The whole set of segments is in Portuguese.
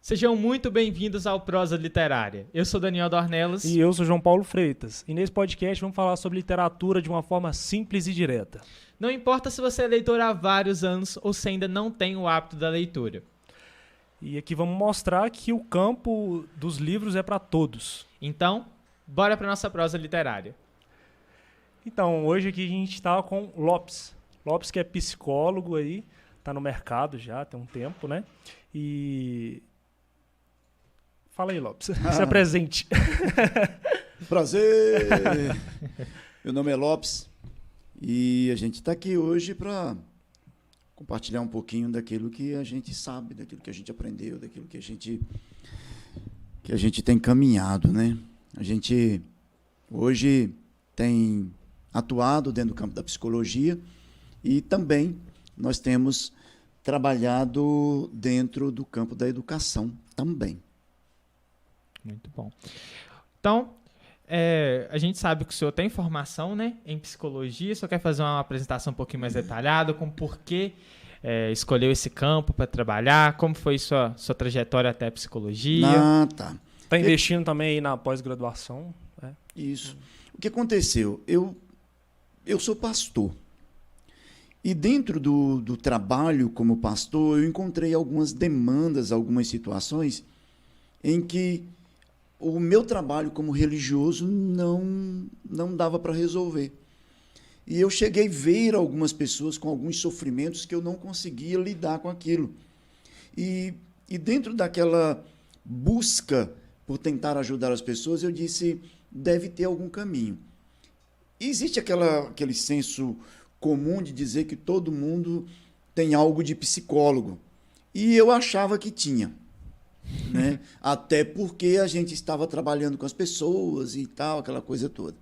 Sejam muito bem-vindos ao Prosa Literária. Eu sou Daniel Dornelas. E eu sou João Paulo Freitas. E nesse podcast vamos falar sobre literatura de uma forma simples e direta. Não importa se você é leitor há vários anos ou se ainda não tem o hábito da leitura. E aqui vamos mostrar que o campo dos livros é para todos. Então, bora para nossa prosa literária. Então, hoje aqui a gente está com Lopes. Lopes que é psicólogo aí, está no mercado já tem um tempo, né? E... Fala aí, Lopes. Se apresente. Prazer! Meu nome é Lopes e a gente está aqui hoje para compartilhar um pouquinho daquilo que a gente sabe, daquilo que a gente aprendeu, daquilo que a gente tem caminhado, né? A gente hoje tem atuado dentro do campo da psicologia e também nós temos trabalhado dentro do campo da educação também. Muito bom. Então, a gente sabe que o senhor tem formação, né, em psicologia, só quer fazer uma apresentação um pouquinho mais detalhada, com por que escolheu esse campo para trabalhar, como foi sua trajetória até a psicologia. Ah, tá. Está investindo também aí na pós-graduação. Né? Isso. O que aconteceu? Eu sou pastor. E dentro do trabalho como pastor, eu encontrei algumas demandas, algumas situações em que o meu trabalho como religioso não dava para resolver. E eu cheguei a ver algumas pessoas com alguns sofrimentos que eu não conseguia lidar com aquilo. E dentro daquela busca por tentar ajudar as pessoas, eu disse, deve ter algum caminho. E existe aquele senso comum de dizer que todo mundo tem algo de psicólogo. E eu achava que tinha. Né? Até porque a gente estava trabalhando com as pessoas e tal, aquela coisa toda.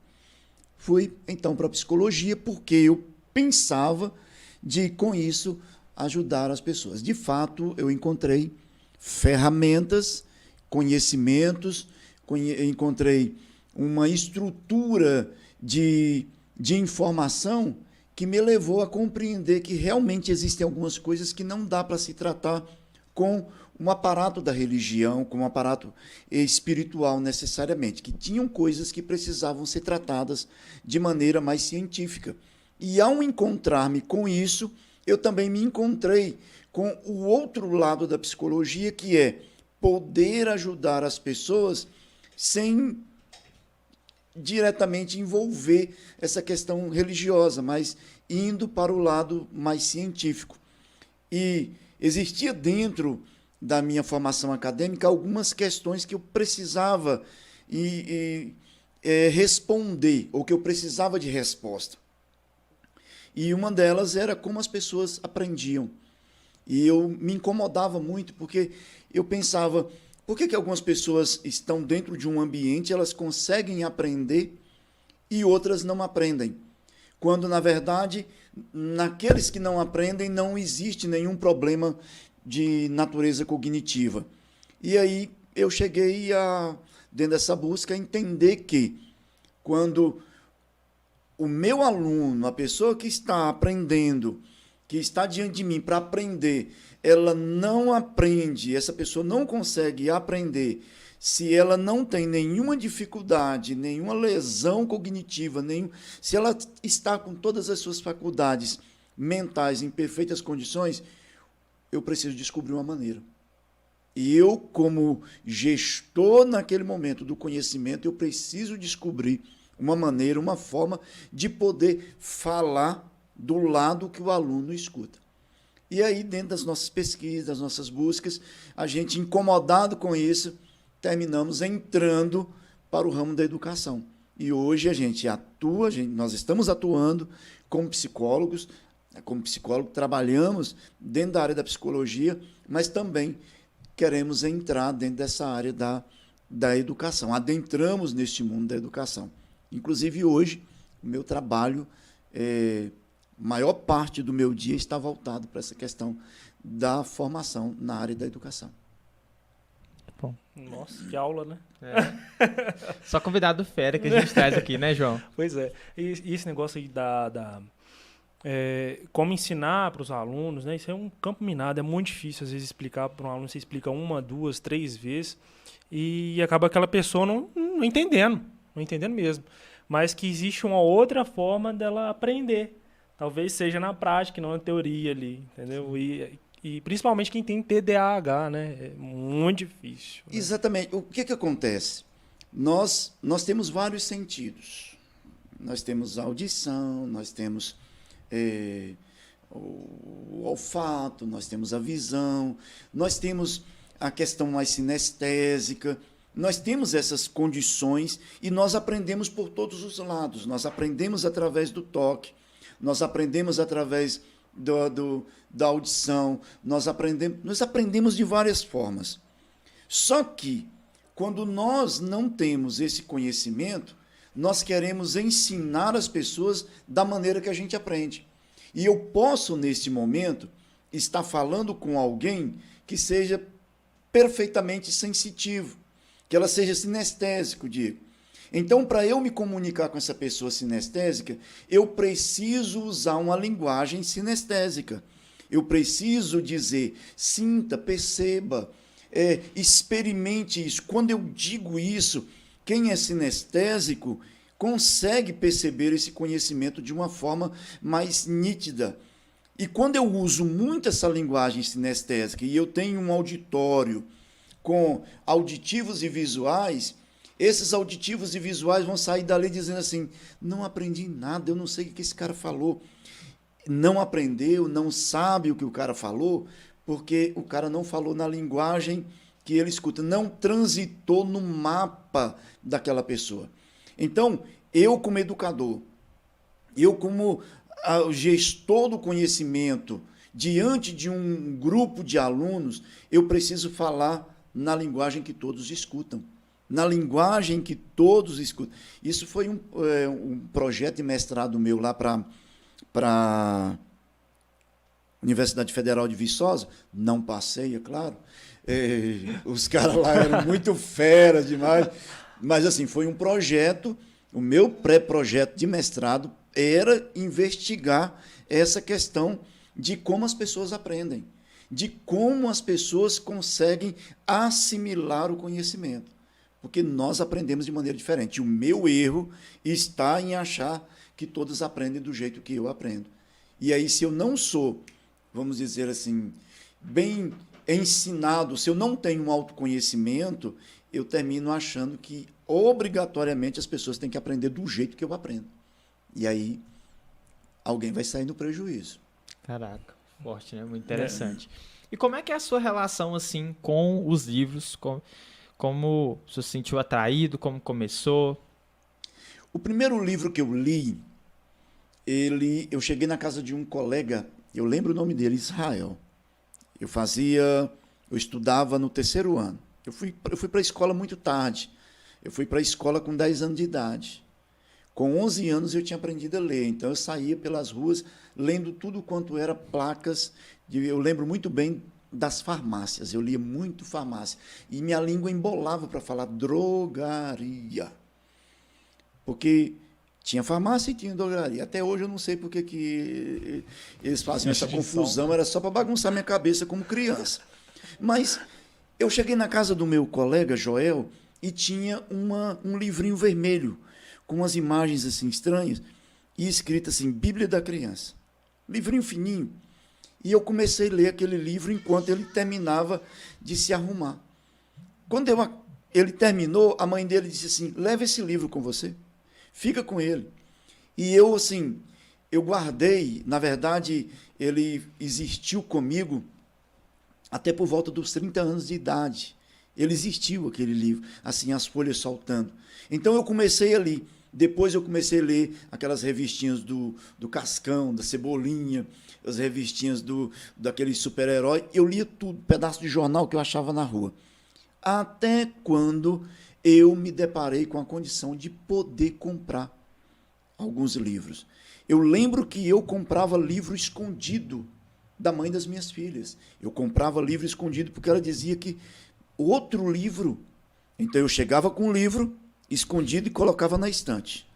Fui então para a psicologia porque eu pensava de, com isso, ajudar as pessoas. De fato, eu encontrei ferramentas, conhecimentos, encontrei uma estrutura de informação que me levou a compreender que realmente existem algumas coisas que não dá para se tratar com um aparato da religião, com um aparato espiritual necessariamente, que tinham coisas que precisavam ser tratadas de maneira mais científica. E ao encontrar-me com isso, eu também me encontrei com o outro lado da psicologia, que é poder ajudar as pessoas sem diretamente envolver essa questão religiosa, mas indo para o lado mais científico. E existia dentro da minha formação acadêmica algumas questões que eu precisava responder, ou que eu precisava de resposta. E uma delas era como as pessoas aprendiam. E eu me incomodava muito, porque eu pensava, por que algumas pessoas estão dentro de um ambiente, elas conseguem aprender e outras não aprendem? Quando, na verdade, naqueles que não aprendem não existe nenhum problema de natureza cognitiva. E aí eu cheguei dentro dessa busca, a entender que quando o meu aluno, a pessoa que está aprendendo, que está diante de mim para aprender, ela não aprende, essa pessoa não consegue aprender, se ela não tem nenhuma dificuldade, nenhuma lesão cognitiva, se ela está com todas as suas faculdades mentais em perfeitas condições, eu preciso descobrir uma maneira. E eu, como gestor naquele momento do conhecimento, eu preciso descobrir uma maneira, uma forma de poder falar do lado que o aluno escuta. E aí, dentro das nossas pesquisas, das nossas buscas, a gente, incomodado com isso, terminamos entrando para o ramo da educação. E hoje a gente atua, nós estamos atuando como psicólogos, como psicólogo, trabalhamos dentro da área da psicologia, mas também queremos entrar dentro dessa área da educação. Adentramos neste mundo da educação. Inclusive, hoje, o meu trabalho, maior parte do meu dia está voltado para essa questão da formação na área da educação. Bom, nossa, que aula, né? Só convidado fera que a gente traz aqui, né, João? Pois é. E esse negócio aí como ensinar para os alunos, né? Isso é um campo minado, é muito difícil às vezes explicar para um aluno, você explica 1, 2, 3 vezes e acaba aquela pessoa não entendendo, não entendendo mesmo. Mas que existe uma outra forma dela aprender. Talvez seja na prática, não na teoria ali, entendeu? E principalmente quem tem TDAH, né? É muito difícil. Né? Exatamente. O que acontece? Nós temos vários sentidos. Nós temos a audição, nós temos o olfato, nós temos a visão, nós temos a questão mais sinestésica, nós temos essas condições e nós aprendemos por todos os lados. Nós aprendemos através do toque, nós aprendemos através da audição, nós aprendemos de várias formas. Só que, quando nós não temos esse conhecimento, nós queremos ensinar as pessoas da maneira que a gente aprende. E eu posso, neste momento, estar falando com alguém que seja perfeitamente sensitivo, que ela seja sinestésico, Diego. Então, para eu me comunicar com essa pessoa sinestésica, eu preciso usar uma linguagem sinestésica. Eu preciso dizer, sinta, perceba, experimente isso. Quando eu digo isso, quem é sinestésico consegue perceber esse conhecimento de uma forma mais nítida. E quando eu uso muito essa linguagem sinestésica e eu tenho um auditório com auditivos e visuais, esses auditivos e visuais vão sair dali dizendo assim, não aprendi nada, eu não sei o que esse cara falou. Não aprendeu, não sabe o que o cara falou, porque o cara não falou na linguagem que ele escuta, não transitou no mapa daquela pessoa. Então, eu como educador, eu como gestor do conhecimento, diante de um grupo de alunos, eu preciso falar na linguagem que todos escutam. Na linguagem que todos escutam. Isso foi um projeto de mestrado meu lá para a Universidade Federal de Viçosa. Não passei, é claro. Os caras lá eram muito feras demais. Mas, assim, foi um projeto, o meu pré-projeto de mestrado era investigar essa questão de como as pessoas aprendem, de como as pessoas conseguem assimilar o conhecimento. Porque nós aprendemos de maneira diferente. O meu erro está em achar que todos aprendem do jeito que eu aprendo. E aí, se eu não sou, vamos dizer assim, bem ensinado, se eu não tenho um autoconhecimento, eu termino achando que, obrigatoriamente, as pessoas têm que aprender do jeito que eu aprendo. E aí, alguém vai sair no prejuízo. Caraca, forte, né? Muito interessante. E como é que é a sua relação, assim, com os livros? Como você se sentiu atraído? Como começou? O primeiro livro que eu li, eu cheguei na casa de um colega, eu lembro o nome dele, Israel. Eu estudava no 3º ano. Eu fui para a escola muito tarde. Eu fui para a escola com 10 anos de idade. Com 11 anos eu tinha aprendido a ler, então eu saía pelas ruas lendo tudo quanto era placas. Eu lembro muito bem das farmácias, eu lia muito farmácia. E minha língua embolava para falar drogaria. Porque tinha farmácia e tinha drogaria. Até hoje eu não sei por que eles fazem essa confusão, era só para bagunçar minha cabeça como criança. Mas eu cheguei na casa do meu colega, Joel, e tinha um livrinho vermelho, com umas imagens assim estranhas, e escrito assim, Bíblia da Criança. Livrinho fininho. E eu comecei a ler aquele livro enquanto ele terminava de se arrumar. Quando ele terminou, a mãe dele disse assim, leva esse livro com você, fica com ele. E eu, assim, eu guardei, na verdade, ele existiu comigo até por volta dos 30 anos de idade. Ele existiu, aquele livro, assim, as folhas soltando. Então eu comecei a ler. Depois eu comecei a ler aquelas revistinhas do Cascão, da Cebolinha, as revistinhas daquele super-herói. Eu lia tudo, pedaço de jornal que eu achava na rua. Até quando eu me deparei com a condição de poder comprar alguns livros. Eu lembro que eu comprava livro escondido da mãe das minhas filhas. Eu comprava livro escondido porque ela dizia que outro livro. Então eu chegava com um livro escondido e colocava na estante.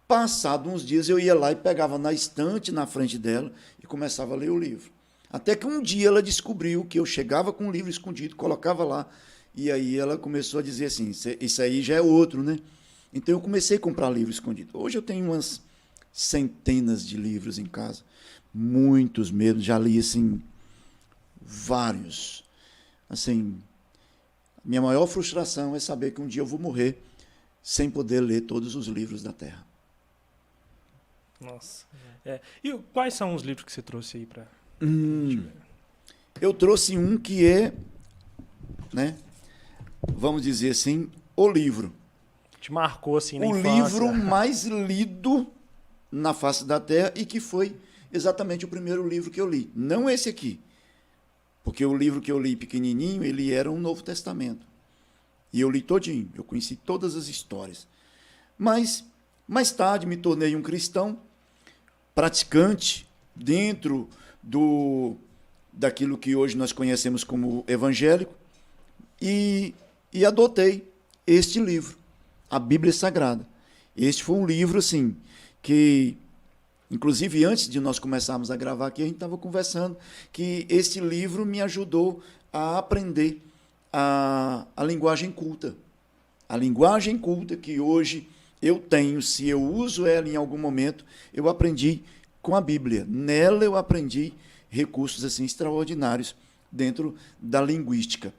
Passado uns dias, eu ia lá e pegava na estante na frente dela e começava a ler o livro. Até que um dia ela descobriu que eu chegava com o livro escondido, colocava lá, e aí ela começou a dizer assim, isso aí já é outro, né? Então eu comecei a comprar livro escondido. Hoje eu tenho umas centenas de livros em casa, muitos mesmo, já li assim, vários. Assim, minha maior frustração é saber que um dia eu vou morrer sem poder ler todos os livros da Terra. Nossa. E quais são os livros que você trouxe aí para... Eu trouxe um que é, né, vamos dizer assim, o livro. Te marcou assim na O infância. livro mais lido na face da Terra e que foi exatamente o primeiro livro que eu li. Não esse aqui, porque o livro que eu li pequenininho, ele era um Novo Testamento. E eu li todinho, eu conheci todas as histórias. Mas, mais tarde, me tornei um cristão praticante dentro daquilo que hoje nós conhecemos como evangélico e adotei este livro, a Bíblia Sagrada. Este foi um livro, assim, que, inclusive, antes de nós começarmos a gravar aqui, a gente estava conversando que este livro me ajudou a aprender a linguagem culta. A linguagem culta que hoje eu tenho, se eu uso ela em algum momento, eu aprendi com a Bíblia. Nela eu aprendi recursos assim extraordinários dentro da linguística.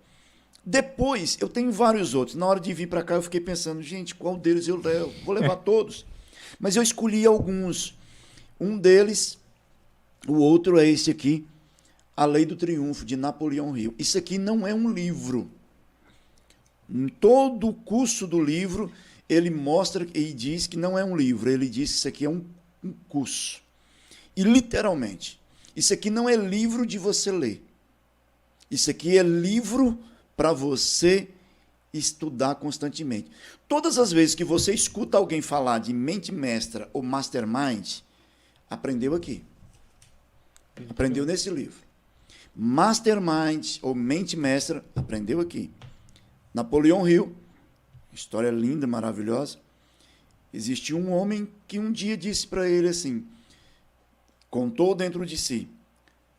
Depois, eu tenho vários outros. Na hora de vir para cá, eu fiquei pensando, gente, qual deles eu levo? Vou levar todos. Mas eu escolhi alguns. Um deles, o outro é esse aqui, A Lei do Triunfo, de Napoleão Hill. Isso aqui não é um livro. Em todo o curso do livro, ele mostra e diz que não é um livro. Ele diz que isso aqui é um curso. E, literalmente, isso aqui não é livro de você ler. Isso aqui é livro para você estudar constantemente. Todas as vezes que você escuta alguém falar de mente mestra ou mastermind, aprendeu aqui. Aprendeu nesse livro. Mastermind ou mente mestra, aprendeu aqui. Napoleão Hill, história linda, maravilhosa. Existiu um homem que um dia disse para ele assim, contou dentro de si,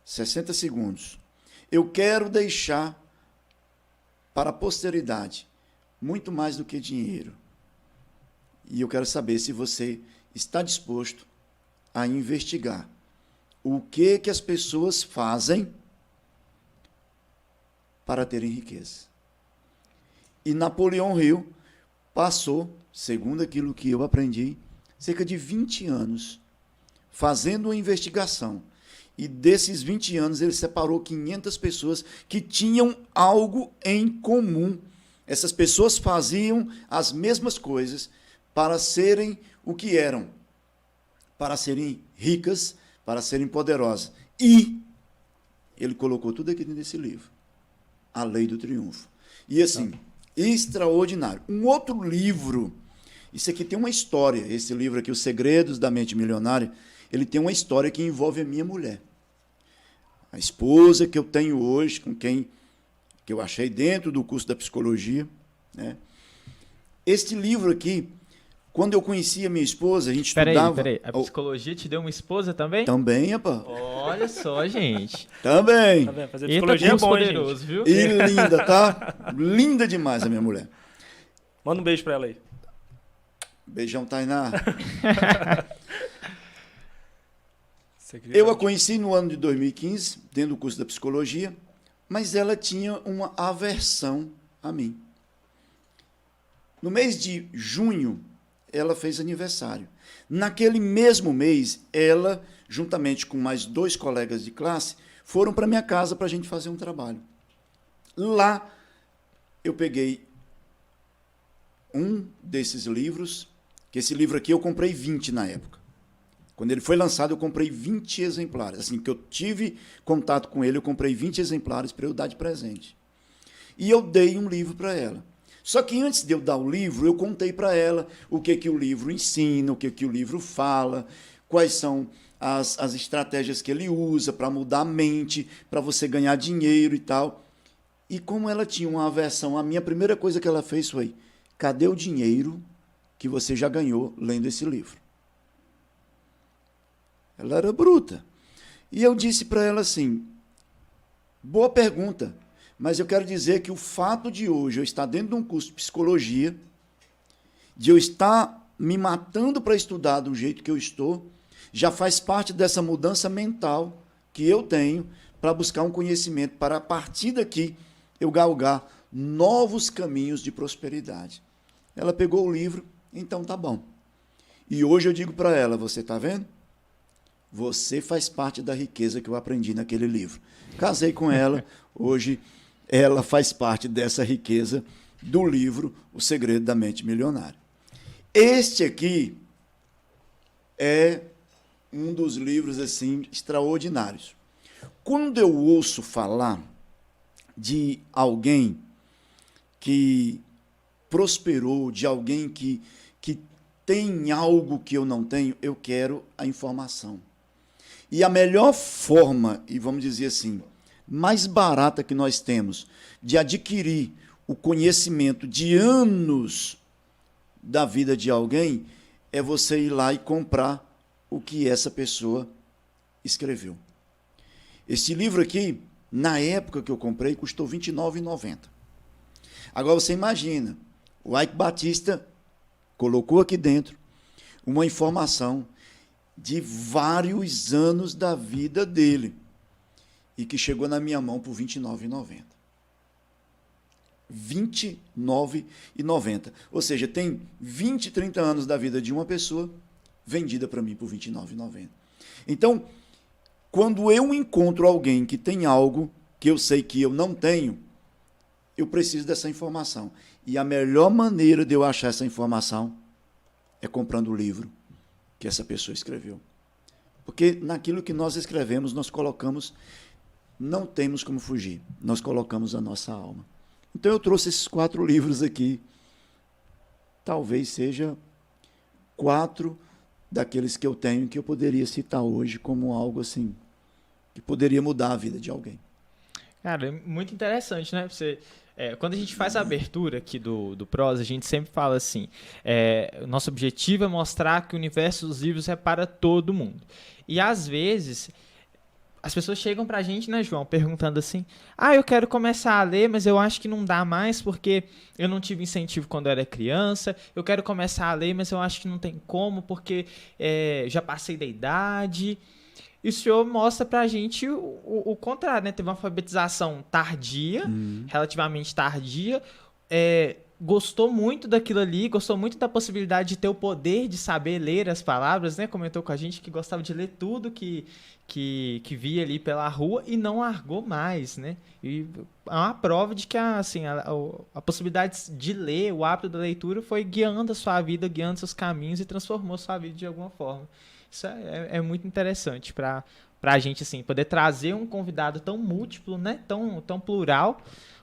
60 segundos, eu quero deixar para a posteridade muito mais do que dinheiro. E eu quero saber se você está disposto a investigar o que as pessoas fazem para terem riqueza. E Napoleão Hill passou, segundo aquilo que eu aprendi, cerca de 20 anos fazendo uma investigação. E desses 20 anos ele separou 500 pessoas que tinham algo em comum. Essas pessoas faziam as mesmas coisas para serem o que eram, para serem ricas, para serem poderosas. E ele colocou tudo aqui nesse livro, A Lei do Triunfo. E assim, extraordinário. Um outro livro, isso aqui tem uma história, esse livro aqui, Os Segredos da Mente Milionária, ele tem uma história que envolve a minha mulher. A esposa que eu tenho hoje, com quem que eu achei dentro do curso da psicologia, né? Este livro aqui, quando eu conheci a minha esposa, a gente estudava... Peraí, a psicologia te deu uma esposa também? Também, rapaz. Olha só, gente. Também. Tá vendo? Fazer Eita, psicologia é curso bom, hein, poderoso, gente? viu? E linda, tá? Linda demais a minha mulher. Manda um beijo pra ela aí. Beijão, Tainá. Você queria Eu dar a conheci no ano de 2015, dentro do curso da psicologia, mas ela tinha uma aversão a mim. No mês de junho, ela fez aniversário. Naquele mesmo mês, ela, juntamente com mais 2 colegas de classe, foram para minha casa para a gente fazer um trabalho. Lá, eu peguei um desses livros, que esse livro aqui eu comprei 20 na época. Quando ele foi lançado, eu comprei 20 exemplares. Assim que eu tive contato com ele, eu comprei 20 exemplares para eu dar de presente. E eu dei um livro para ela. Só que antes de eu dar o livro, eu contei para ela o que o livro ensina, o que o livro fala, quais são as estratégias que ele usa para mudar a mente, para você ganhar dinheiro e tal. E como ela tinha uma aversão, a minha primeira coisa que ela fez foi: cadê o dinheiro que você já ganhou lendo esse livro? Ela era bruta. E eu disse para ela assim, boa pergunta, mas eu quero dizer que o fato de hoje eu estar dentro de um curso de psicologia, de eu estar me matando para estudar do jeito que eu estou, já faz parte dessa mudança mental que eu tenho para buscar um conhecimento, para a partir daqui eu galgar novos caminhos de prosperidade. Ela pegou o livro, então tá bom. E hoje eu digo para ela, você está vendo? Você faz parte da riqueza que eu aprendi naquele livro. Casei com ela, hoje ela faz parte dessa riqueza do livro O Segredo da Mente Milionária. Este aqui é um dos livros assim extraordinários. Quando eu ouço falar de alguém que prosperou, de alguém que tem algo que eu não tenho, eu quero a informação. E a melhor forma, e vamos dizer assim, mais barata que nós temos de adquirir o conhecimento de anos da vida de alguém é você ir lá e comprar o que essa pessoa escreveu. Esse livro aqui, na época que eu comprei, custou R$ 29,90. Agora você imagina, o Ike Batista colocou aqui dentro uma informação de vários anos da vida dele e que chegou na minha mão por R$ 29,90. R$ 29,90. Ou seja, tem 20, 30 anos da vida de uma pessoa vendida para mim por R$ 29,90. Então, quando eu encontro alguém que tem algo que eu sei que eu não tenho, eu preciso dessa informação. E a melhor maneira de eu achar essa informação é comprando o livro que essa pessoa escreveu. Porque naquilo que nós escrevemos, nós colocamos, não temos como fugir, nós colocamos a nossa alma. Então eu trouxe esses 4 livros aqui, talvez seja 4 daqueles que eu tenho que eu poderia citar hoje como algo assim, que poderia mudar a vida de alguém. Cara, muito interessante, né? Quando a gente faz a abertura aqui do Prosa, a gente sempre fala assim, o nosso objetivo é mostrar que o universo dos livros é para todo mundo. E às vezes, as pessoas chegam pra gente, né, João, perguntando assim, eu quero começar a ler, mas eu acho que não dá mais porque eu não tive incentivo quando eu era criança, eu quero começar a ler, mas eu acho que não tem como porque já passei da idade. E o senhor mostra pra gente o contrário, né? Teve uma alfabetização tardia, relativamente tardia, gostou muito daquilo ali, gostou muito da possibilidade de ter o poder de saber ler as palavras, né? Comentou com a gente que gostava de ler tudo que via ali pela rua e não largou mais, né? E é uma prova de que a possibilidade de ler, o hábito da leitura foi guiando a sua vida, guiando seus caminhos e transformou a sua vida de alguma forma. Isso é muito interessante para a gente assim, poder trazer um convidado tão múltiplo, né? tão plural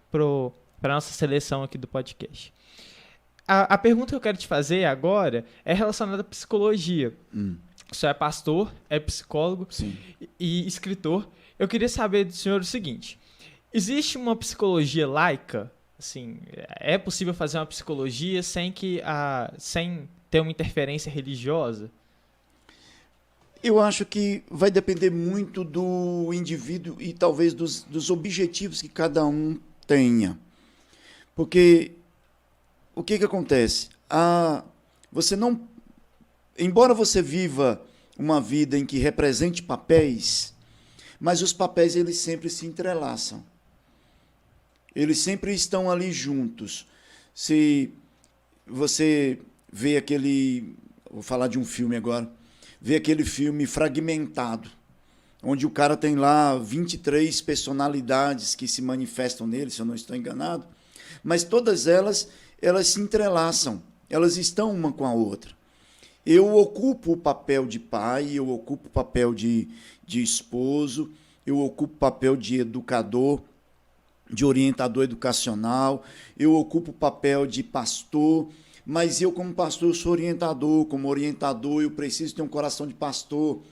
para a nossa seleção aqui do podcast. A pergunta que eu quero te fazer agora é relacionada à psicologia. O senhor é pastor, é psicólogo e escritor. Eu queria saber do senhor o seguinte, existe uma psicologia laica? Assim, é possível fazer uma psicologia sem ter uma interferência religiosa? Eu acho que vai depender muito do indivíduo e talvez dos objetivos que cada um tenha. Porque o que acontece? Você não, embora você viva uma vida em que represente papéis, mas os papéis eles sempre se entrelaçam. Eles sempre estão ali juntos. Se você vê vou falar de um filme agora, vê aquele filme Fragmentado, onde o cara tem lá 23 personalidades que se manifestam nele, se eu não estou enganado, mas todas elas se entrelaçam, elas estão uma com a outra. Eu ocupo o papel de pai, eu ocupo o papel de esposo, eu ocupo o papel de educador, de orientador educacional, eu ocupo o papel de pastor, mas eu como pastor eu sou orientador, como orientador eu preciso ter um coração de pastor,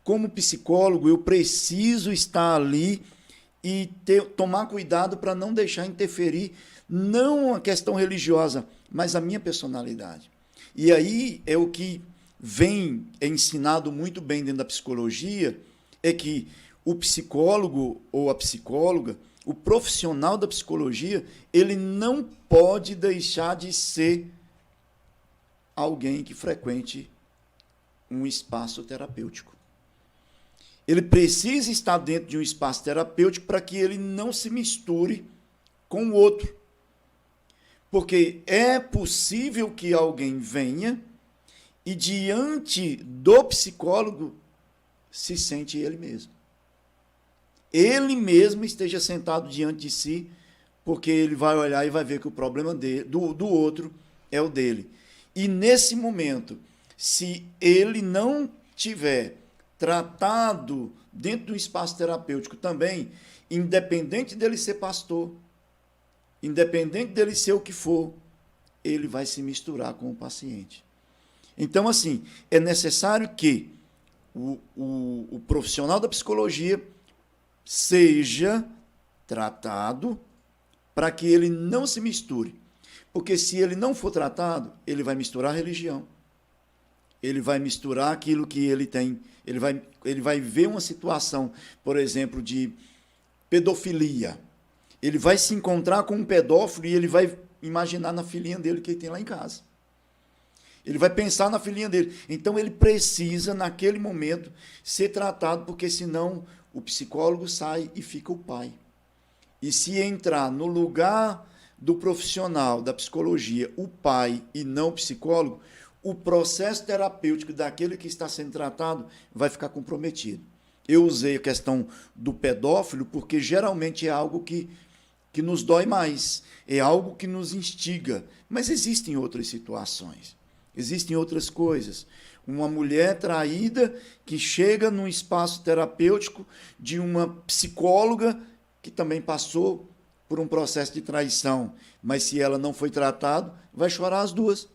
como psicólogo eu preciso estar ali e tomar cuidado para não deixar interferir, não a questão religiosa, mas a minha personalidade. E aí é o que é ensinado muito bem dentro da psicologia é que o psicólogo ou a psicóloga, o profissional da psicologia, ele não pode deixar de ser alguém que frequente um espaço terapêutico. Ele precisa estar dentro de um espaço terapêutico para que ele não se misture com o outro. Porque é possível que alguém venha e, diante do psicólogo, se sente ele mesmo. Ele mesmo esteja sentado diante de si, porque ele vai olhar e vai ver que o problema do outro é o dele. E nesse momento, se ele não tiver tratado dentro do espaço terapêutico também, independente dele ser pastor, independente dele ser o que for, ele vai se misturar com o paciente. Então, assim, é necessário que o profissional da psicologia seja tratado para que ele não se misture. Porque se ele não for tratado, ele vai misturar a religião. Ele vai misturar aquilo que ele tem. Ele vai ver uma situação, por exemplo, de pedofilia. Ele vai se encontrar com um pedófilo e ele vai imaginar na filhinha dele que ele tem lá em casa. Ele vai pensar na filhinha dele. Então, ele precisa, naquele momento, ser tratado, porque senão o psicólogo sai e fica o pai. E se entrar no lugar do profissional da psicologia, o pai e não o psicólogo, o processo terapêutico daquele que está sendo tratado vai ficar comprometido. Eu usei a questão do pedófilo porque geralmente é algo que nos dói mais, é algo que nos instiga, mas existem outras situações, existem outras coisas. Uma mulher traída que chega num espaço terapêutico de uma psicóloga que também passou por um processo de traição, mas se ela não foi tratada, vai chorar as duas.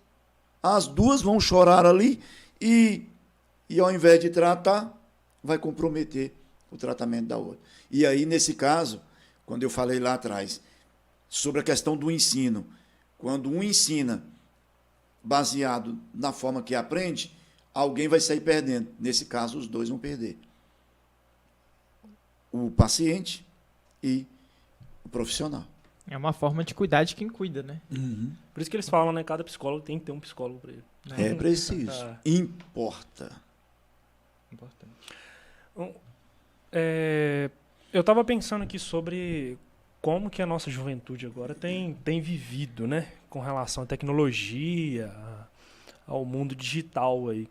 As duas vão chorar ali e ao invés de tratar, vai comprometer o tratamento da outra. E aí, nesse caso, quando eu falei lá atrás sobre a questão do ensino, quando um ensina baseado na forma que aprende, alguém vai sair perdendo. Nesse caso, os dois vão perder. O paciente e o profissional. É uma forma de cuidar de quem cuida, né? Uhum. Por isso que eles falam, né? Cada psicólogo tem que ter um psicólogo para ele. É preciso. Importa. Importante. Eu estava pensando aqui sobre como que a nossa juventude agora tem vivido, né? Com relação à tecnologia, ao mundo digital aí.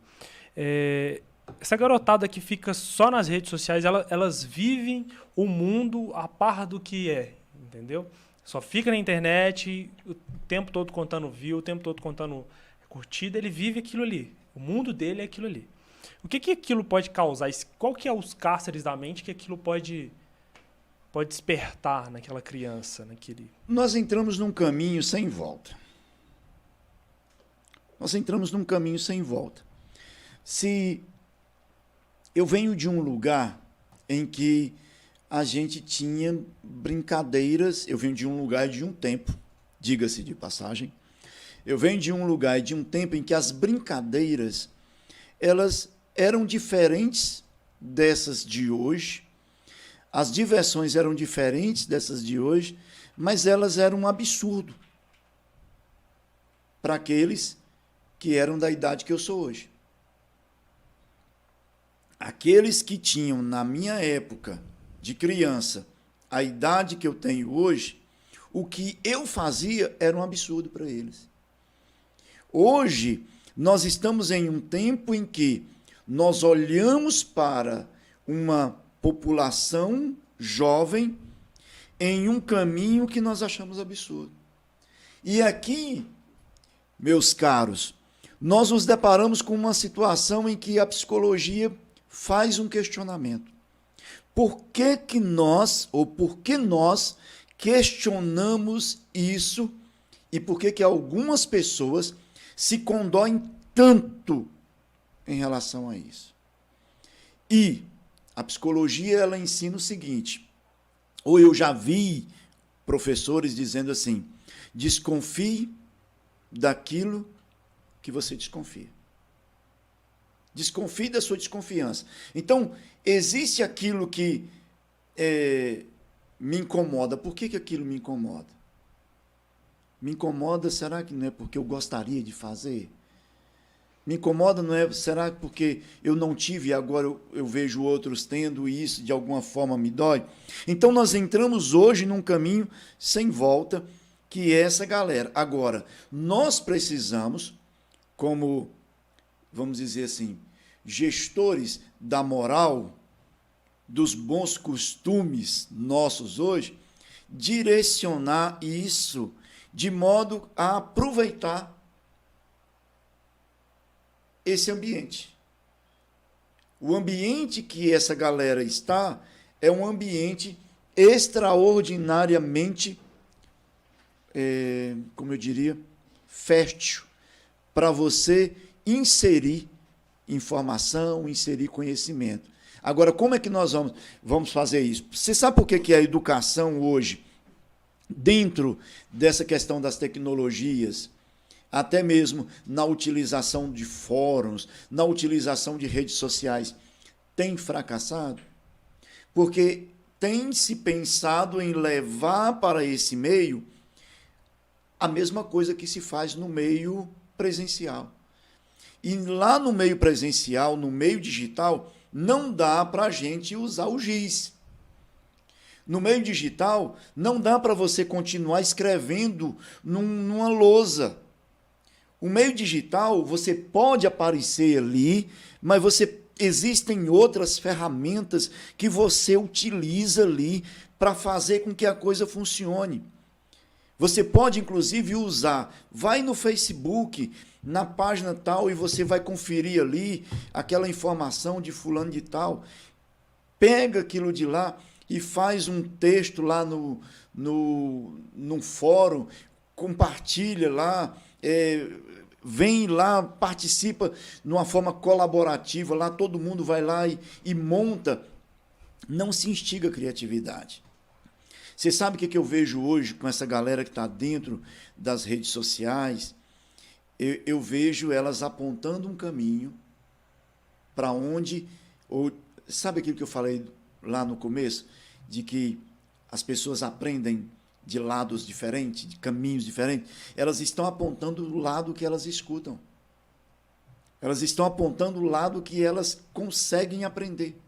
Essa garotada que fica só nas redes sociais, elas vivem o mundo a par do que é, entendeu? Só fica na internet o tempo todo contando view, o tempo todo contando curtida, ele vive aquilo ali. O mundo dele é aquilo ali. O que aquilo pode causar? Qual que é os cárceres da mente que aquilo pode despertar naquela criança? Nós entramos num caminho sem volta. Se eu venho de um lugar em que a gente tinha brincadeiras, eu venho de um lugar e de um tempo, diga-se de passagem, eu venho de um lugar e de um tempo em que as brincadeiras, elas eram diferentes dessas de hoje, as diversões eram diferentes dessas de hoje, mas elas eram um absurdo para aqueles que eram da idade que eu sou hoje. Aqueles que tinham, na minha época de criança, a idade que eu tenho hoje, o que eu fazia era um absurdo para eles. Hoje, nós estamos em um tempo em que nós olhamos para uma população jovem em um caminho que nós achamos absurdo. E aqui, meus caros, nós nos deparamos com uma situação em que a psicologia faz um questionamento. Por que nós questionamos isso e por que algumas pessoas se condoem tanto em relação a isso? E a psicologia, ela ensina o seguinte, ou eu já vi professores dizendo assim, desconfie daquilo que você desconfia. Desconfie da sua desconfiança. Então, existe aquilo que me incomoda. Por que aquilo me incomoda? Me incomoda, será que não é porque eu gostaria de fazer? Me incomoda, não é? Será que porque eu não tive e agora eu vejo outros tendo e isso de alguma forma me dói? Então nós entramos hoje num caminho sem volta, que é essa galera. Agora, nós precisamos, como, vamos dizer assim, gestores da moral, dos bons costumes nossos hoje, direcionar isso de modo a aproveitar esse ambiente. O ambiente que essa galera está é um ambiente extraordinariamente, como eu diria, fértil para você inserir informação, inserir conhecimento. Agora, como é que nós vamos fazer isso? Você sabe por que a educação hoje, dentro dessa questão das tecnologias, até mesmo na utilização de fóruns, na utilização de redes sociais, tem fracassado? Porque tem se pensado em levar para esse meio a mesma coisa que se faz no meio presencial. E lá no meio presencial, no meio digital, não dá para a gente usar o giz. No meio digital, não dá para você continuar escrevendo numa lousa. O meio digital, você pode aparecer ali, mas existem outras ferramentas que você utiliza ali para fazer com que a coisa funcione. Você pode, inclusive, vai no Facebook, na página tal, e você vai conferir ali aquela informação de fulano de tal. Pega aquilo de lá e faz um texto lá num fórum, compartilha lá, vem lá, participa de uma forma colaborativa, lá todo mundo vai lá e monta. Não se instiga a criatividade. Você sabe o que eu vejo hoje com essa galera que está dentro das redes sociais? Eu vejo elas apontando um caminho para onde... Sabe aquilo que eu falei lá no começo? De que as pessoas aprendem de lados diferentes, de caminhos diferentes, elas estão apontando o lado que elas escutam. Elas estão apontando o lado que elas conseguem aprender.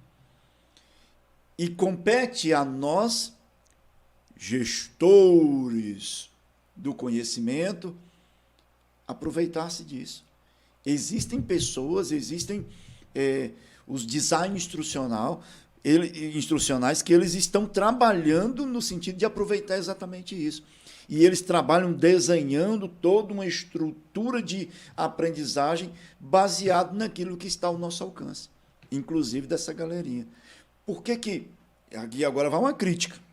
E compete a nós, gestores do conhecimento, aproveitar-se disso. Existem pessoas, existem os design instrucionais que eles estão trabalhando no sentido de aproveitar exatamente isso. E eles trabalham desenhando toda uma estrutura de aprendizagem baseado naquilo que está ao nosso alcance, inclusive dessa galerinha. Por que aqui agora vai uma crítica.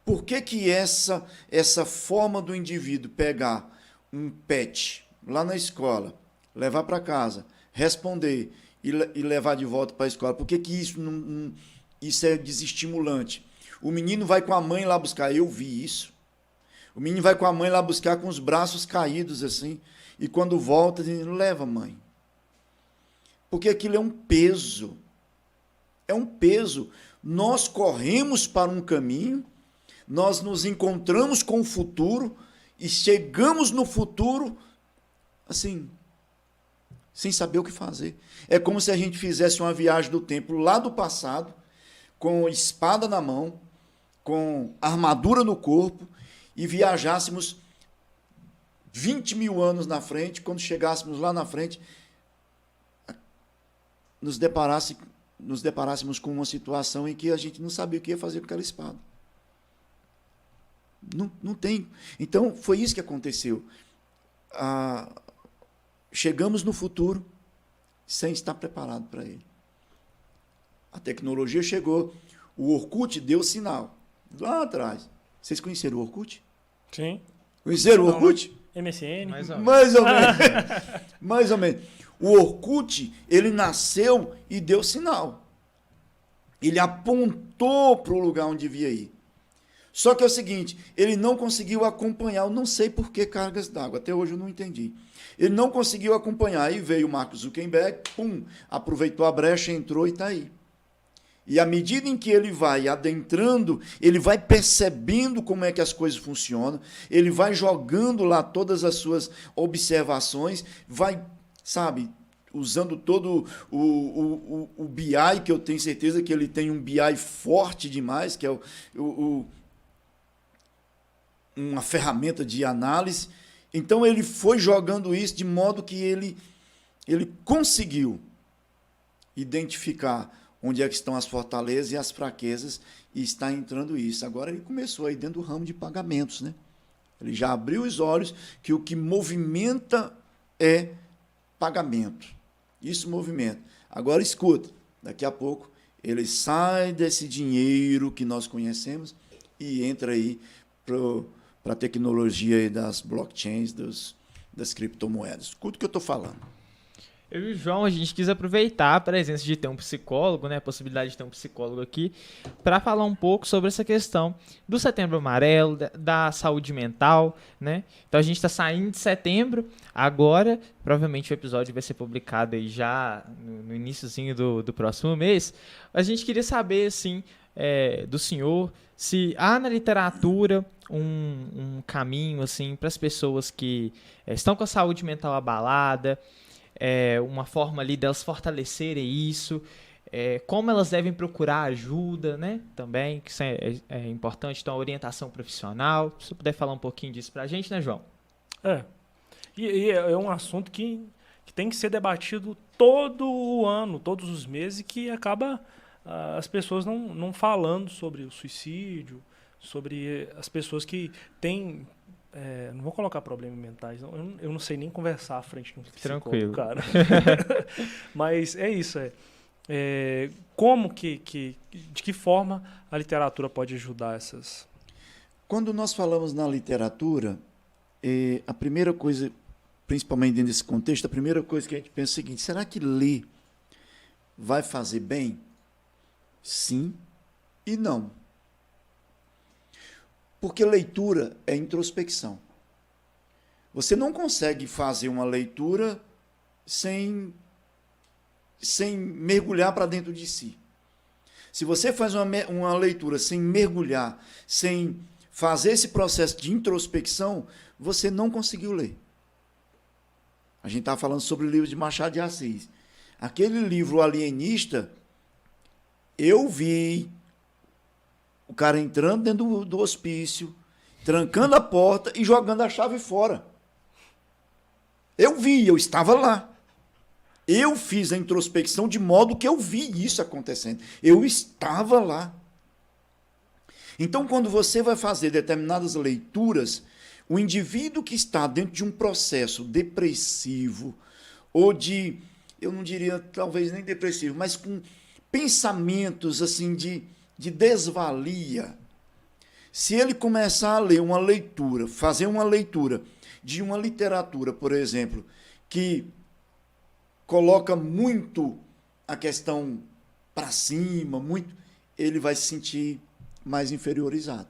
Por que essa forma do indivíduo pegar um PET lá na escola, levar para casa, responder e levar de volta para a escola? Por que isso é desestimulante? O menino vai com a mãe lá buscar, eu vi isso. O menino vai com a mãe lá buscar com os braços caídos assim, e quando volta, diz, leva, mãe. Porque aquilo é um peso. É um peso. Nós corremos para um caminho, nós nos encontramos com o futuro e chegamos no futuro assim, sem saber o que fazer. É como se a gente fizesse uma viagem do tempo lá do passado, com espada na mão, com armadura no corpo, e viajássemos 20 mil anos na frente, quando chegássemos lá na frente, nos deparássemos com uma situação em que a gente não sabia o que ia fazer com aquela espada. Não tem. Então, foi isso que aconteceu. Chegamos no futuro sem estar preparado para ele. A tecnologia chegou. O Orkut deu sinal. Lá atrás. Vocês conheceram o Orkut? Sim. Conheceram o Orkut? MSN. Mais ou menos. Mais ou menos. O Orkut, ele nasceu e deu sinal. Ele apontou para o lugar onde devia ir. Só que é o seguinte, ele não conseguiu acompanhar, eu não sei por que cargas d'água, até hoje eu não entendi. Ele não conseguiu acompanhar, aí veio o Mark Zuckerberg, aproveitou a brecha, entrou e está aí. E à medida em que ele vai adentrando, ele vai percebendo como é que as coisas funcionam, ele vai jogando lá todas as suas observações, vai, sabe, usando todo o BI, que eu tenho certeza que ele tem um BI forte demais, que é uma ferramenta de análise. Então ele foi jogando isso de modo que ele conseguiu identificar onde é que estão as fortalezas e as fraquezas, e está entrando isso. Agora ele começou aí dentro do ramo de pagamentos, né? Ele já abriu os olhos que o que movimenta é pagamento. Isso movimenta. Agora escuta, daqui a pouco ele sai desse dinheiro que nós conhecemos e entra aí para a tecnologia aí das blockchains, das criptomoedas. Escuta o que eu estou falando. Eu e o João, a gente quis aproveitar a presença de ter um psicólogo, né, a possibilidade de ter um psicólogo aqui, para falar um pouco sobre essa questão do Setembro Amarelo, da saúde mental, né? Então a gente está saindo de setembro, agora, provavelmente o episódio vai ser publicado aí já no iniciozinho do próximo mês. A gente queria saber, assim, do senhor, se há na literatura um caminho, assim, para as pessoas que estão com a saúde mental abalada, uma forma ali delas fortalecerem isso, como elas devem procurar ajuda, né? Também, que isso é importante, então a orientação profissional. Se você puder falar um pouquinho disso pra gente, né, João? E é um assunto que tem que ser debatido todo o ano, todos os meses, e que acaba as pessoas não falando sobre o suicídio, sobre as pessoas que têm... não vou colocar problemas mentais, não. Eu não sei nem conversar à frente de um psicólogo, tranquilo, cara. Mas é isso. Como de que forma a literatura pode ajudar essas... Quando nós falamos na literatura, a primeira coisa, principalmente dentro desse contexto, a primeira coisa que a gente pensa é o seguinte: será que ler vai fazer bem? Sim e não. Porque leitura é introspecção. Você não consegue fazer uma leitura sem mergulhar para dentro de si. Se você faz uma leitura sem mergulhar, sem fazer esse processo de introspecção, você não conseguiu ler. A gente estava falando sobre o livro de Machado de Assis. Aquele livro Alienista, eu vi o cara entrando dentro do hospício, trancando a porta e jogando a chave fora. Eu vi, eu estava lá. Eu fiz a introspecção de modo que eu vi isso acontecendo. Eu estava lá. Então, quando você vai fazer determinadas leituras, o indivíduo que está dentro de um processo depressivo, ou de, eu não diria talvez nem depressivo, mas com pensamentos assim de desvalia, se ele começar a ler uma leitura, fazer uma leitura de uma literatura, por exemplo, que coloca muito a questão para cima, ele vai se sentir mais inferiorizado.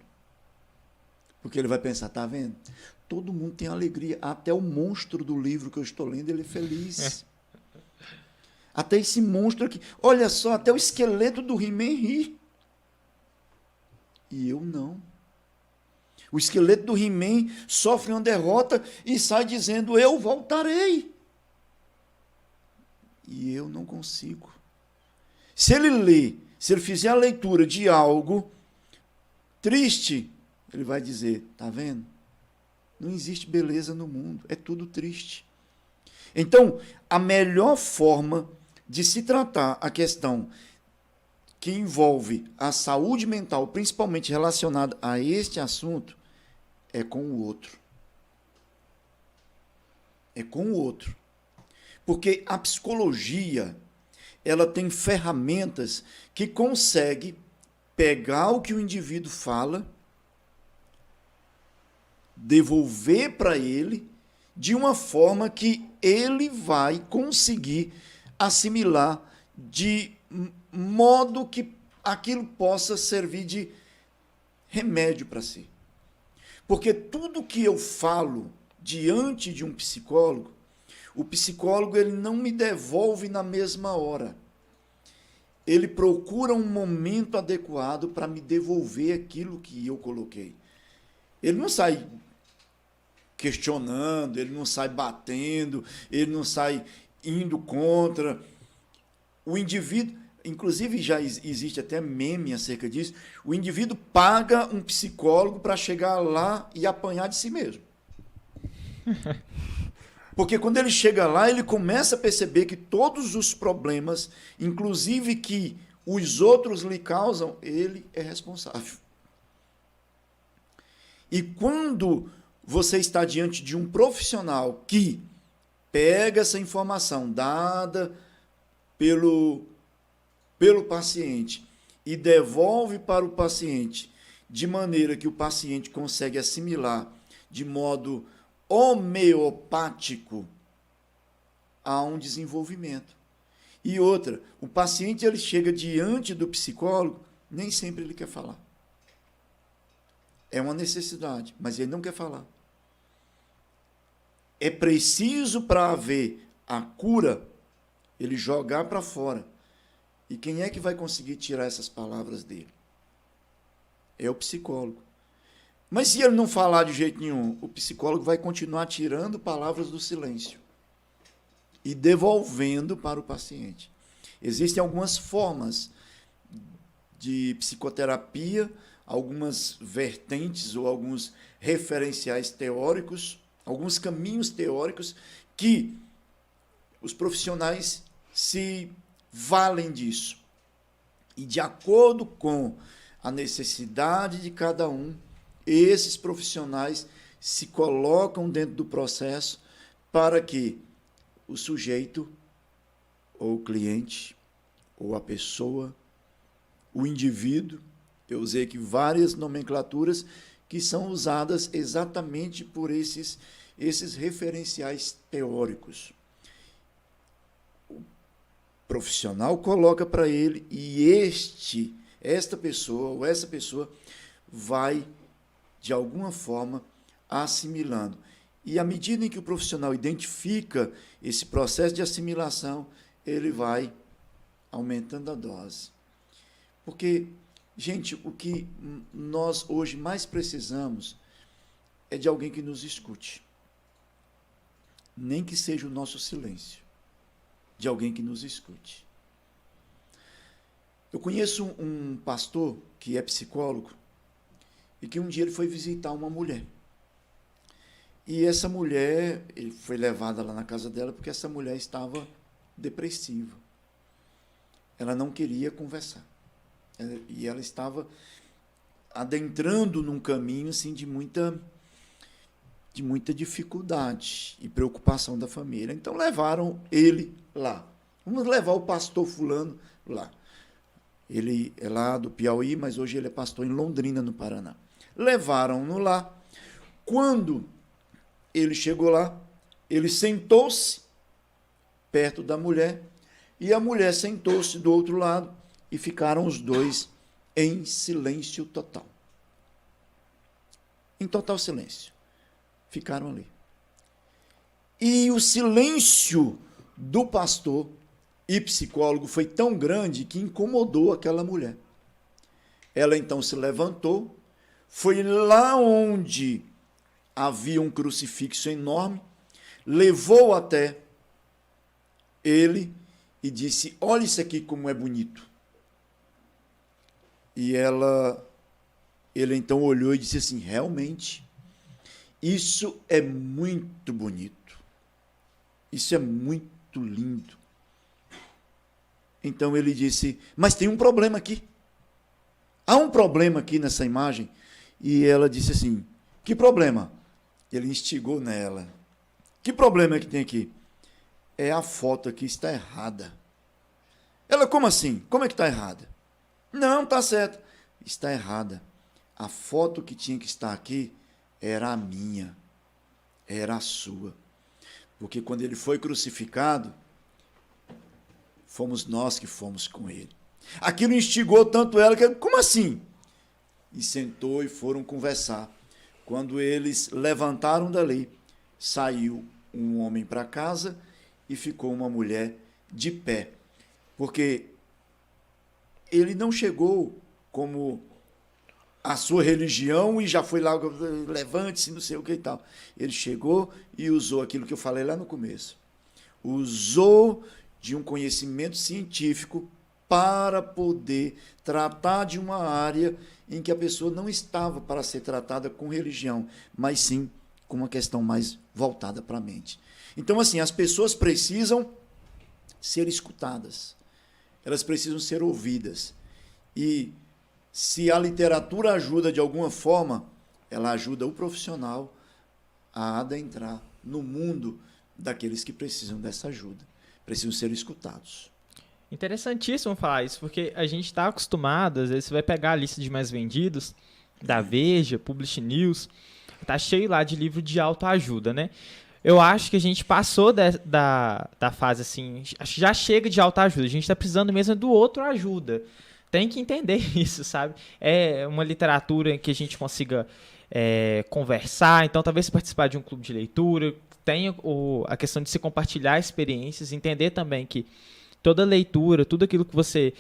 Porque ele vai pensar, tá vendo? Todo mundo tem alegria, até o monstro do livro que eu estou lendo, ele é feliz. Até esse monstro aqui, olha só, até o esqueleto do He-Man ri. E eu não. O esqueleto do He-Man sofre uma derrota e sai dizendo, eu voltarei. E eu não consigo. Se ele fizer a leitura de algo triste, ele vai dizer, tá vendo? Não existe beleza no mundo, é tudo triste. Então, a melhor forma de se tratar a questão que envolve a saúde mental, principalmente relacionada a este assunto, é com o outro. É com o outro. Porque a psicologia, ela tem ferramentas que consegue pegar o que o indivíduo fala, devolver para ele de uma forma que ele vai conseguir assimilar de modo que aquilo possa servir de remédio para si. Porque tudo que eu falo diante de um psicólogo, o psicólogo ele não me devolve na mesma hora. Ele procura um momento adequado para me devolver aquilo que eu coloquei. Ele não sai questionando, ele não sai batendo, ele não sai indo contra. O indivíduo, inclusive já existe até meme acerca disso, o indivíduo paga um psicólogo para chegar lá e apanhar de si mesmo. Porque quando ele chega lá, ele começa a perceber que todos os problemas, inclusive que os outros lhe causam, ele é responsável. E quando você está diante de um profissional que pega essa informação dada pelo paciente e devolve para o paciente de maneira que o paciente consegue assimilar de modo homeopático, há um desenvolvimento. E outra, o paciente ele chega diante do psicólogo, nem sempre ele quer falar. É uma necessidade, mas ele não quer falar. É preciso para haver a cura, ele jogar para fora. E quem é que vai conseguir tirar essas palavras dele? É o psicólogo. Mas se ele não falar de jeito nenhum, o psicólogo vai continuar tirando palavras do silêncio e devolvendo para o paciente. Existem algumas formas de psicoterapia, algumas vertentes ou alguns referenciais teóricos, alguns caminhos teóricos que os profissionais se valem disso. E de acordo com a necessidade de cada um, esses profissionais se colocam dentro do processo para que o sujeito, ou o cliente, ou a pessoa, o indivíduo, eu usei aqui várias nomenclaturas que são usadas exatamente por esses referenciais teóricos. O profissional coloca para ele e esta pessoa ou essa pessoa vai de alguma forma, assimilando. E à medida em que o profissional identifica esse processo de assimilação, ele vai aumentando a dose. Porque, gente, o que nós hoje mais precisamos é de alguém que nos escute. Nem que seja o nosso silêncio. De alguém que nos escute. Eu conheço um pastor que é psicólogo, e que um dia ele foi visitar uma mulher. E essa mulher, ele foi levada lá na casa dela porque essa mulher estava depressiva. Ela não queria conversar. E ela estava adentrando num caminho assim, de muita dificuldade e preocupação da família. Então levaram ele lá. Vamos levar o pastor fulano lá. Ele é lá do Piauí, mas hoje ele é pastor em Londrina, no Paraná. Levaram-no lá. Quando ele chegou lá, ele sentou-se perto da mulher e a mulher sentou-se do outro lado e ficaram os dois em silêncio total. Em total silêncio. Ficaram ali. E o silêncio do pastor e psicólogo foi tão grande que incomodou aquela mulher. Ela então se levantou, foi lá onde havia um crucifixo enorme, levou até ele e disse: olha isso aqui como é bonito. E ele então olhou e disse assim: realmente, isso é muito bonito. Isso é muito lindo. Então ele disse: mas tem um problema aqui. Há um problema aqui nessa imagem. E ela disse assim: que problema? Ele instigou nela. Que problema é que tem aqui? É a foto aqui, está errada. Ela: como assim? Como é que está errada? Não, está certo. Está errada. A foto que tinha que estar aqui era a minha, era a sua. Porque quando ele foi crucificado, fomos nós que fomos com ele. Aquilo instigou tanto ela que: como assim? e sentou e foram conversar. Quando eles levantaram dali, saiu um homem para casa e ficou uma mulher de pé. Porque ele não chegou como a sua religião e já foi lá, levante-se, não sei o que e tal. Ele chegou e usou aquilo que eu falei lá no começo. Usou de um conhecimento científico para poder tratar de uma área em que a pessoa não estava para ser tratada com religião, mas sim com uma questão mais voltada para a mente. Então, assim, as pessoas precisam ser escutadas, elas precisam ser ouvidas. E se a literatura ajuda de alguma forma, ela ajuda o profissional a adentrar no mundo daqueles que precisam dessa ajuda, precisam ser escutados. Interessantíssimo falar isso, porque a gente está acostumado, às vezes você vai pegar a lista de mais vendidos da Veja, Publish News, tá cheio lá de livro de autoajuda, né? Eu acho que a gente passou da fase assim, acho que já chega de autoajuda, a gente está precisando mesmo do outro ajuda. Tem que entender isso, sabe? É uma literatura que a gente consiga conversar, então talvez participar de um clube de leitura, tenha a questão de se compartilhar experiências, entender também que toda leitura, tudo aquilo que você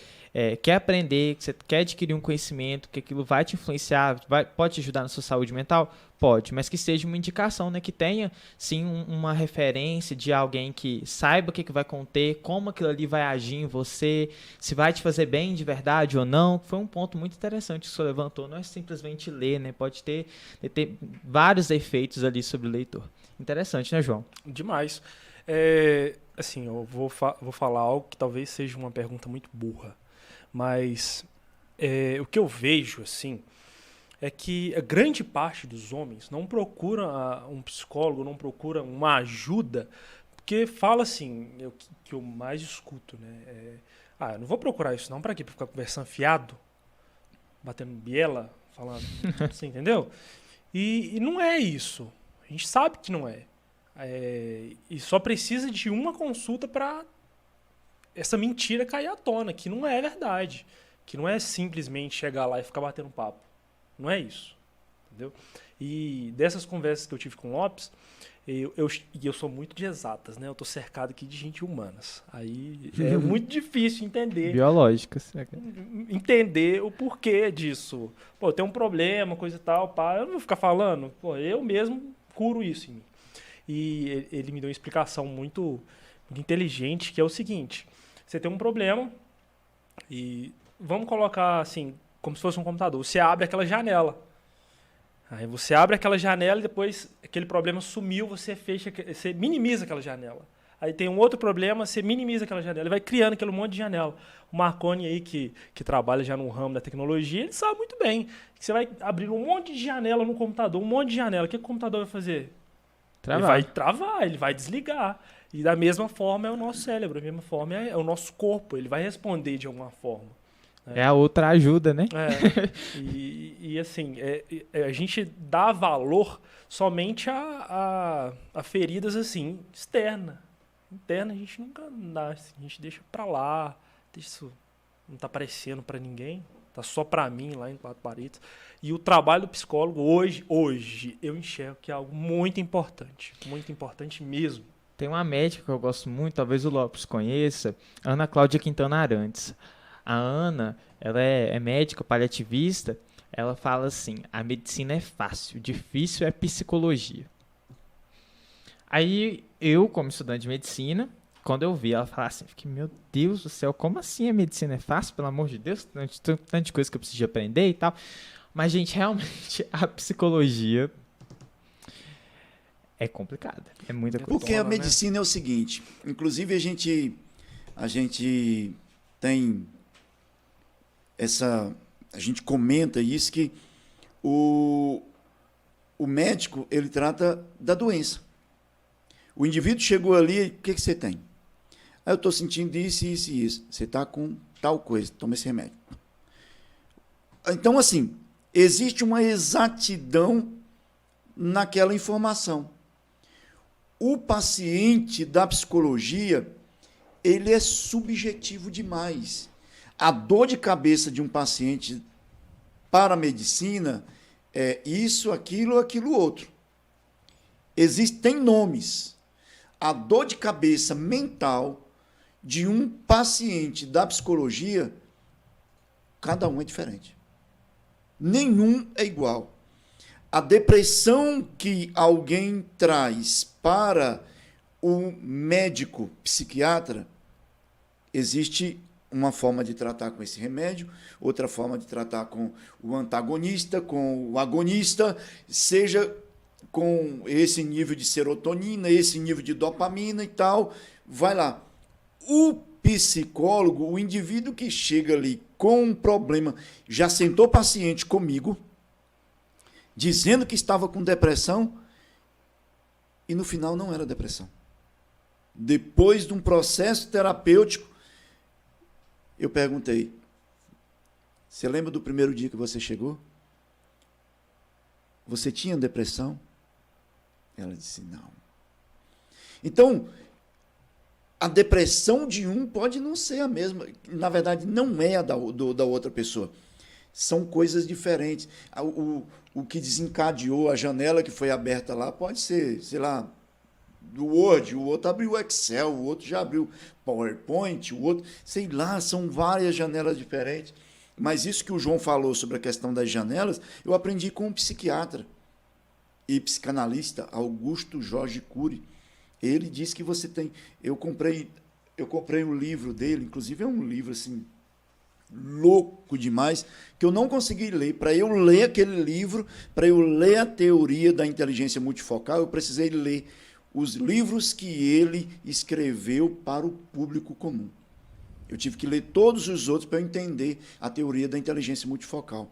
quer aprender, que você quer adquirir um conhecimento, que aquilo vai te influenciar, pode te ajudar na sua saúde mental? Pode, mas que seja uma indicação, né? Que tenha, sim, uma referência de alguém que saiba o que vai conter, como aquilo ali vai agir em você, se vai te fazer bem de verdade ou não. Foi um ponto muito interessante que o senhor levantou. Não é simplesmente ler, né? Pode ter vários efeitos ali sobre o leitor. Interessante, né, João? Demais. Assim, eu vou falar algo que talvez seja uma pergunta muito burra, mas o que eu vejo, assim, é que a grande parte dos homens não procura um psicólogo, não procura uma ajuda, porque fala assim, que eu mais escuto, né? Eu não vou procurar isso não, pra quê? Pra ficar conversando fiado, batendo biela, falando, você entendeu? E não é isso, a gente sabe que não é. E só precisa de uma consulta para essa mentira cair à tona, que não é verdade, que não é simplesmente chegar lá e ficar batendo papo, não é isso, entendeu? E dessas conversas que eu tive com o Lopes, eu sou muito de exatas, né? Eu tô cercado aqui de gente humanas, aí é muito difícil entender biológicas, entender o porquê disso. Pô, tem um problema, coisa e tal, pá, eu não vou ficar falando, pô, eu mesmo curo isso em mim. E ele me deu uma explicação muito inteligente, que é o seguinte: você tem um problema e vamos colocar assim, como se fosse um computador. Você abre aquela janela. Aí você abre aquela janela e depois aquele problema sumiu, você fecha, você minimiza aquela janela. Aí tem um outro problema, você minimiza aquela janela e vai criando aquele monte de janela. O Marconi aí, que trabalha já no ramo da tecnologia, ele sabe muito bem que você vai abrir um monte de janela no computador, um monte de janela. O que o computador vai fazer? Travar. Ele vai travar, ele vai desligar. E da mesma forma é o nosso cérebro, da mesma forma é o nosso corpo, ele vai responder de alguma forma. É a outra ajuda, né? E assim, a gente dá valor somente a feridas assim, externa. Interna a gente nunca dá, assim, a gente deixa pra lá, isso não tá aparecendo pra ninguém, tá só pra mim lá em quatro paredes. E o trabalho do psicólogo hoje eu enxergo que é algo muito importante mesmo. Tem uma médica que eu gosto muito, talvez o Lopes conheça, Ana Cláudia Quintana Arantes. A Ana, ela é médica paliativista, ela fala assim: a medicina é fácil, difícil é psicologia. Aí eu, como estudante de medicina, quando eu vi ela falar assim, fiquei, meu Deus do céu, como assim a medicina é fácil, pelo amor de Deus? Tem tanta coisa que eu preciso aprender e tal. Mas, gente, realmente, a psicologia é complicada. É muita coisa. Porque a medicina é o seguinte, inclusive a gente tem a gente comenta isso, que o médico, ele trata da doença. O indivíduo chegou ali, o que você tem? Eu estou sentindo isso, isso e isso. Você está com tal coisa, toma esse remédio. Então, assim, existe uma exatidão naquela informação. O paciente da psicologia, ele é subjetivo demais. A dor de cabeça de um paciente para a medicina é isso, aquilo, aquilo outro. Existem nomes. A dor de cabeça mental de um paciente da psicologia, cada um é diferente. Nenhum é igual. A depressão que alguém traz para o médico psiquiatra, existe uma forma de tratar com esse remédio, outra forma de tratar com o antagonista, com o agonista, seja com esse nível de serotonina, esse nível de dopamina e tal. Vai lá. O psicólogo, o indivíduo que chega ali com um problema, já sentou paciente comigo, dizendo que estava com depressão, e no final não era depressão. Depois de um processo terapêutico, eu perguntei, você lembra do primeiro dia que você chegou? Você tinha depressão? Ela disse, não. Então, a depressão de um pode não ser a mesma. Na verdade, não é a da outra pessoa. São coisas diferentes. O que desencadeou a janela que foi aberta lá pode ser, sei lá, do Word, o outro abriu o Excel, o outro já abriu PowerPoint, o outro, sei lá, são várias janelas diferentes. Mas isso que o João falou sobre a questão das janelas, eu aprendi com um psiquiatra e psicanalista, Augusto Jorge Cury. Ele disse que você tem... Eu comprei um livro dele, inclusive é um livro assim, louco demais, que eu não consegui ler. Para eu ler aquele livro, para eu ler a teoria da inteligência multifocal, eu precisei ler os livros que ele escreveu para o público comum. Eu tive que ler todos os outros para eu entender a teoria da inteligência multifocal.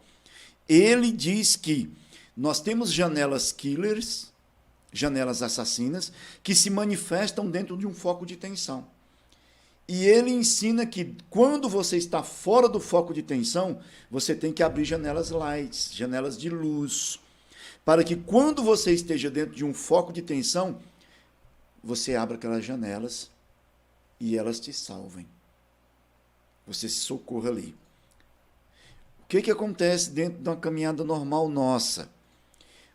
Ele diz que nós temos janelas killers, janelas assassinas, que se manifestam dentro de um foco de tensão. E ele ensina que quando você está fora do foco de tensão, você tem que abrir janelas lights, janelas de luz, para que quando você esteja dentro de um foco de tensão, você abra aquelas janelas e elas te salvem. Você se socorra ali. O que acontece dentro de uma caminhada normal nossa?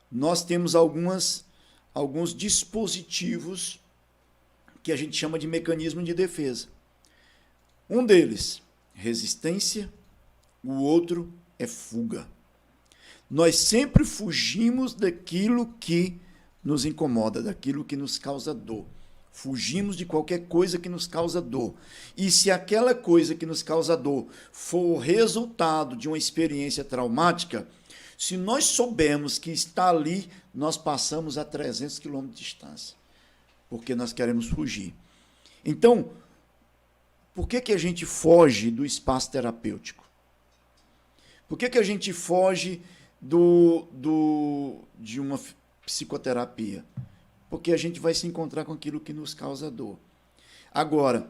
Nós temos alguns dispositivos que a gente chama de mecanismo de defesa. Um deles, resistência, o outro é fuga. Nós sempre fugimos daquilo que nos incomoda, daquilo que nos causa dor. Fugimos de qualquer coisa que nos causa dor. E se aquela coisa que nos causa dor for o resultado de uma experiência traumática, se nós soubermos que está ali, nós passamos a 300 quilômetros de distância, porque nós queremos fugir. Então, por que a gente foge do espaço terapêutico? Por que a gente foge de uma psicoterapia? Porque a gente vai se encontrar com aquilo que nos causa dor. Agora,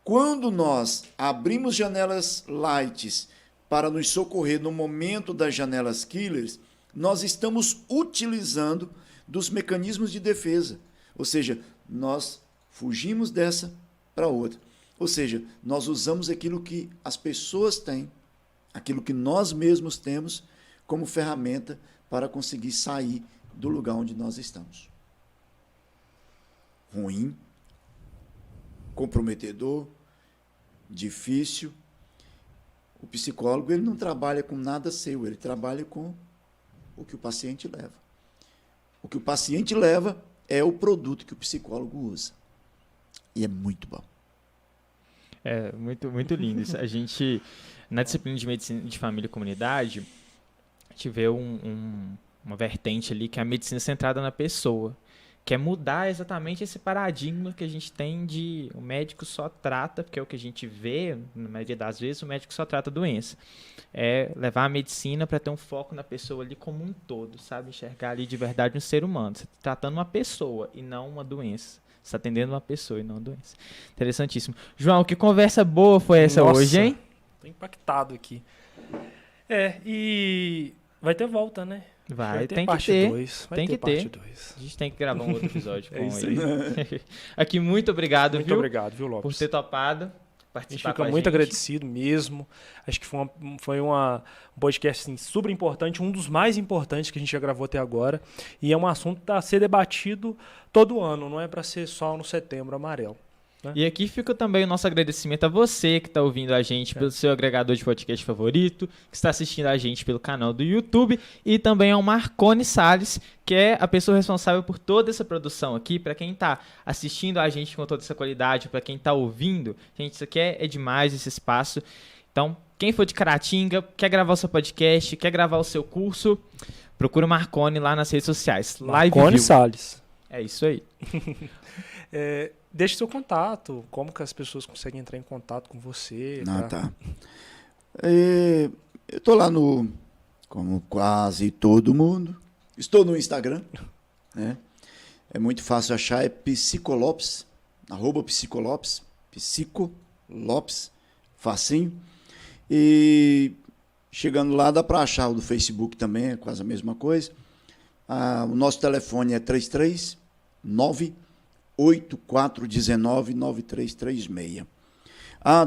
quando nós abrimos janelas lights para nos socorrer no momento das janelas killers, nós estamos utilizando dos mecanismos de defesa. Ou seja, nós fugimos dessa para outra. Ou seja, nós usamos aquilo que as pessoas têm, aquilo que nós mesmos temos como ferramenta para conseguir sair do lugar onde nós estamos. Ruim, comprometedor, difícil. O psicólogo ele não trabalha com nada seu, ele trabalha com o que o paciente leva. O que o paciente leva é o produto que o psicólogo usa. E é muito bom. É muito, muito lindo isso. A gente, na disciplina de medicina de família e comunidade, a gente vê uma vertente ali que é a medicina centrada na pessoa, que é mudar exatamente esse paradigma que a gente tem de o médico só trata, porque é o que a gente vê, na maioria das vezes, o médico só trata a doença. É levar a medicina para ter um foco na pessoa ali como um todo, sabe? Enxergar ali de verdade um ser humano. Você está tratando uma pessoa e não uma doença. Você está atendendo uma pessoa e não uma doença. Interessantíssimo. João, que conversa boa foi essa hoje, hein? Tô impactado aqui. E vai ter volta, né? Vai ter tem parte que ter. 2. Tem que ter. A gente tem que gravar um outro episódio com isso ele. Aqui, muito obrigado, Muito viu? obrigado, viu, Lopes? Por ter topado. A gente participar fica com a muito gente. agradecido mesmo. Acho que foi um podcast assim, super importante, um dos mais importantes que a gente já gravou até agora. E é um assunto a ser debatido todo ano, não é para ser só no Setembro Amarelo. E aqui fica também o nosso agradecimento a você que está ouvindo a gente pelo seu agregador de podcast favorito, que está assistindo a gente pelo canal do YouTube, e também ao Marcone Salles, que é a pessoa responsável por toda essa produção aqui. Para quem está assistindo a gente com toda essa qualidade, para quem está ouvindo, gente, isso aqui é demais, esse espaço. Então, quem for de Caratinga, quer gravar o seu podcast, quer gravar o seu curso, procura o Marcone lá nas redes sociais. Marcone Salles. É isso aí. Deixe seu contato, como que as pessoas conseguem entrar em contato com você. Tá. Eu tô lá como quase todo mundo, estou no Instagram, né? É muito fácil achar, é Psicolopes, @Psicolopes, Psicolopes, facinho. E chegando lá dá para achar o do Facebook também, é quase a mesma coisa. O nosso telefone é 339-8419-9336.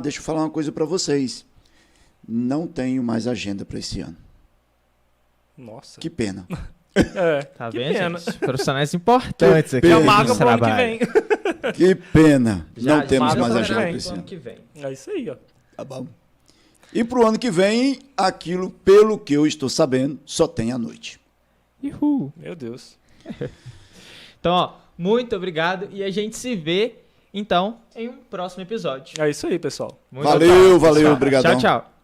Deixa eu falar uma coisa para vocês. Não tenho mais agenda para esse ano. Nossa. Que pena. Tá que vendo, pena. gente? Profissionais importantes aqui. pena. no Maga nosso pro ano que trabalho. vem. Que pena. Já Não temos Maga mais pro agenda ano para esse ano ano. que vem. É isso aí, ó. Tá bom. E pro ano que vem, aquilo, pelo que eu estou sabendo, só tem à noite. Uhul. Meu Deus. Então, ó, muito obrigado e a gente se vê, então, em um próximo episódio. É isso aí, pessoal. Muito Valeu, obrigado, valeu, pessoal. obrigadão. Tchau, tchau.